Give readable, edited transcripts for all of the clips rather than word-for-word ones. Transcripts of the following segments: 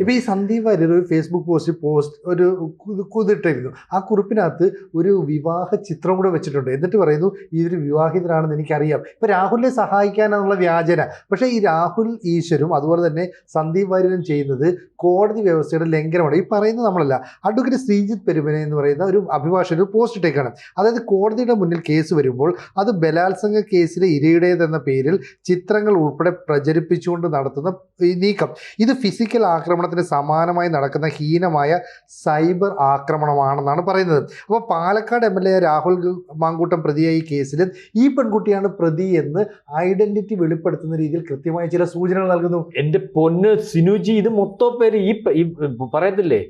ഇപ്പൊ ഈ സന്ദീപ് വാര്യർ ഒരു ഫേസ്ബുക്ക് പോസ്റ്റ് ഒരു കുതിട്ടിരുന്നു. ആ കുറിപ്പിനകത്ത് ഒരു വിവാഹ ചിത്രം കൂടെ വെച്ചിട്ടുണ്ട്. എന്നിട്ട് പറയുന്നു ഇതൊരു വിവാഹിതരാണെന്ന് എനിക്കറിയാം, ഇപ്പൊ രാഹുലിനെ സഹായിക്കാനുള്ള വ്യാജന. പക്ഷേ ഈ രാഹുൽ ഈശ്വരും അതുപോലെ തന്നെ സന്ദീപ് വാര്യരും ചെയ്യുന്നത് കോടതി വ്യവസ്ഥയുടെ ലംഘനമാണ്. ഈ പറയുന്നത് നമ്മളല്ല, അഡ്വക്കേറ്റ് ശ്രീജിത്ത് പെരുമന എന്ന് പറയുന്ന ഒരു അഭിഭാഷകൻ ഒരു പോസ്റ്റ് ഇട്ടേക്കാണ്. അതായത് കോടതിയുടെ മുന്നിൽ കേസ് വരുമ്പോൾ അത് ബലാത്സംഗ കേസിലെ ഇരയുടേതെന്ന പേരിൽ ചിത്രങ്ങൾ ഉൾപ്പെടെ പ്രചരിപ്പിച്ചുകൊണ്ട് നടത്തുന്ന ഈ നീക്കം, ഇത് ഫിസിക്കൽ ആക്രമണത്തിന് സമാനമായി നടക്കുന്ന ഹീനമായ സൈബർ ആക്രമണമാണെന്നാണ് പറയുന്നത്. അപ്പോൾ പാലക്കാട് MLA രാഹുൽ മാങ്കൂട്ടം പ്രതിയായ ഈ കേസിൽ ഈ പെൺകുട്ടിയാണ് പ്രതി എന്ന് ഐഡന്റിറ്റി വെളിപ്പെടുത്തുന്ന രീതിയിൽ കൃത്യമായ ചില സൂചനകൾ നൽകുന്നു. എന്റെ പൊന്ന് സിനുജി, ഇത് മൊത്തം പേര് ഈ പറയത്തില്ലേ,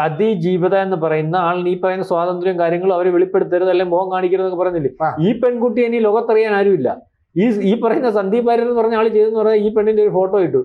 അതിജീവിത എന്ന് പറയുന്ന ആളിന് ഈ പറയുന്ന സ്വാതന്ത്ര്യം കാര്യങ്ങളും അവരെ വെളിപ്പെടുത്തരുത്, അല്ലെങ്കിൽ മോഹം കാണിക്കരുതെന്നൊക്കെ പറയുന്നില്ലേ. ഈ പെൺകുട്ടി ഇനി ലോകത്തറിയാൻ ആരുമില്ല. ഈ പറയുന്ന സന്ദീപ് വാര്യർ എന്ന് പറഞ്ഞ ആൾ ചെയ്തെന്ന് പറഞ്ഞാൽ ഈ പെണ്ണിന്റെ ഒരു ഫോട്ടോ ഇട്ടു.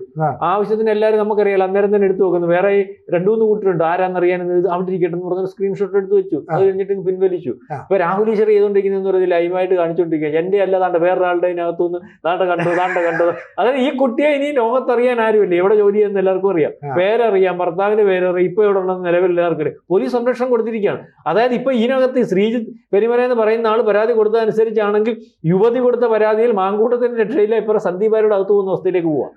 ആവശ്യത്തിന് എല്ലാവരും നമുക്കറിയാലോ, അന്നേരം തന്നെ എടുത്തു നോക്കുന്നു. വേറെ 2-3 കൂട്ടരുണ്ട്, ആരാന്നറിയാൻ അവിടെ ഇരിക്കട്ടെ എന്ന് പറഞ്ഞ സ്ക്രീൻഷോട്ട് എടുത്ത് വെച്ചു. അത് കഴിഞ്ഞിട്ട് പിൻവലിച്ചു. ഇപ്പൊ രാഹുൽ ഈശ്വർ ചെയ്തുകൊണ്ടിരിക്കുന്നതെന്ന് പറഞ്ഞാൽ ലൈവായിട്ട് കാണിച്ചുകൊണ്ടിരിക്കുക. എന്റെ അല്ല, താണ്ട വേറൊരാളുടെ അതിനകത്തുനിന്ന് താണ്ട കണ്ടത്. അതായത് ഈ കുട്ടിയെ ഇനി ലോകത്തറിയാൻ ആരുമില്ല. എവിടെ ജോലി ചെയ്യുന്ന എല്ലാവർക്കും അറിയാം, പേരറിയാം, ഭർത്താവിന്റെ പേരറിയാം, ഇപ്പൊ എവിടെ ഉണ്ടെന്ന് നിലവിൽ എല്ലാവർക്കും അറിയാം. പോലീസ് സംരക്ഷണം കൊടുത്തിരിക്കുകയാണ്. അതായത് ഇപ്പൊ ഇതിനകത്ത് ശ്രീജിത്ത് പെരുമന എന്ന് പറയുന്ന ആൾ പരാതി കൊടുത്തതനുസരിച്ചാണെങ്കിൽ യുവതി കൊടുത്ത പരാതിയിൽ മാങ്കൂട്ടത്തിന്റെ രക്ഷയിലെ ഇപ്പൊ സന്ദീപ് വാര്യരുടെ അകത്ത് പോകുന്ന അവസ്ഥയിലേക്ക് പോവാം.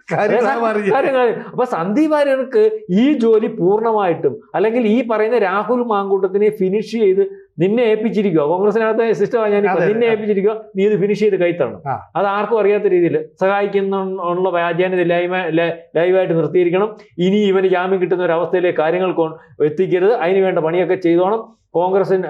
അപ്പൊ സന്ദീപ് വാര്യർക്ക് ഈ ജോലി പൂർണ്ണമായിട്ടും, അല്ലെങ്കിൽ ഈ പറയുന്ന രാഹുൽ മാങ്കൂട്ടത്തിനെ ഫിനിഷ് ചെയ്ത് നിന്നെ ഏൽപ്പിച്ചിരിക്കുക, കോൺഗ്രസിനകത്തെ സിസ്റ്റമാണ് ഞാൻ നിന്നെ ഏൽപ്പിച്ചിരിക്കുക, നീ ഇത് ഫിനിഷ് ചെയ്ത് കൈത്തരണം. അത് ആർക്കും അറിയാത്ത രീതിയിൽ സഹായിക്കുന്ന വ്യാജാന്യത ലൈവായിട്ട് നിർത്തിയിരിക്കണം. ഇനി ഇവന് ജാമ്യം കിട്ടുന്ന ഒരു അവസ്ഥയിലേക്ക് കാര്യങ്ങൾ എത്തിക്കരുത്. അതിന് വേണ്ട പണിയൊക്കെ ചെയ്തോണം. കോൺഗ്രസിന്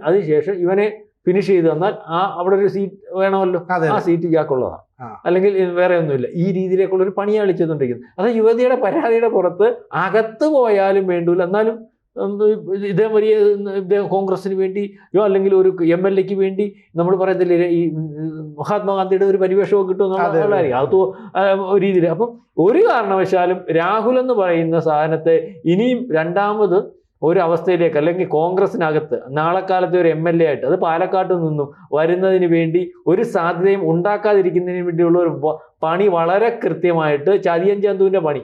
അതിനുശേഷം ഇവനെ ഫിനിഷ് ചെയ്ത് തന്നാൽ അവിടെ ഒരു സീറ്റ് വേണമല്ലോ, ആ സീറ്റ് ഇയാൾക്കുള്ളതാണ്, അല്ലെങ്കിൽ വേറെ ഒന്നുമില്ല. ഈ രീതിയിലേക്കുള്ള ഒരു പണിയാണ് ചെയ്തുകൊണ്ടിരിക്കുന്നത്. അത് യുവതിയുടെ പരാതിയുടെ പുറത്ത് അകത്ത് പോയാലും വേണ്ടൂല, എന്നാലും ഇദ്ദേഹം കോൺഗ്രസിന് വേണ്ടിയോ അല്ലെങ്കിൽ ഒരു MLAക്ക് വേണ്ടി നമ്മൾ പറയത്തില്ലേ, ഈ മഹാത്മാഗാന്ധിയുടെ ഒരു പരിവേഷമോ കിട്ടുമെന്നുള്ള അത് രീതിയിൽ. അപ്പം ഒരു കാരണവശാലും രാഹുൽ എന്ന് പറയുന്ന സാധനത്തെ ഇനിയും രണ്ടാമത് ഒരു അവസ്ഥയിലേക്ക്, അല്ലെങ്കിൽ കോൺഗ്രസിനകത്ത് നാളെക്കാലത്തെ ഒരു MLA ആയിട്ട്, അത് പാലക്കാട്ട് നിന്നും വരുന്നതിന് വേണ്ടി ഒരു സാധ്യതയും ഉണ്ടാക്കാതിരിക്കുന്നതിന് വേണ്ടിയുള്ള ഒരു പണി വളരെ കൃത്യമായിട്ട് ചതിയൻ ചന്തുവിൻ്റെ പണി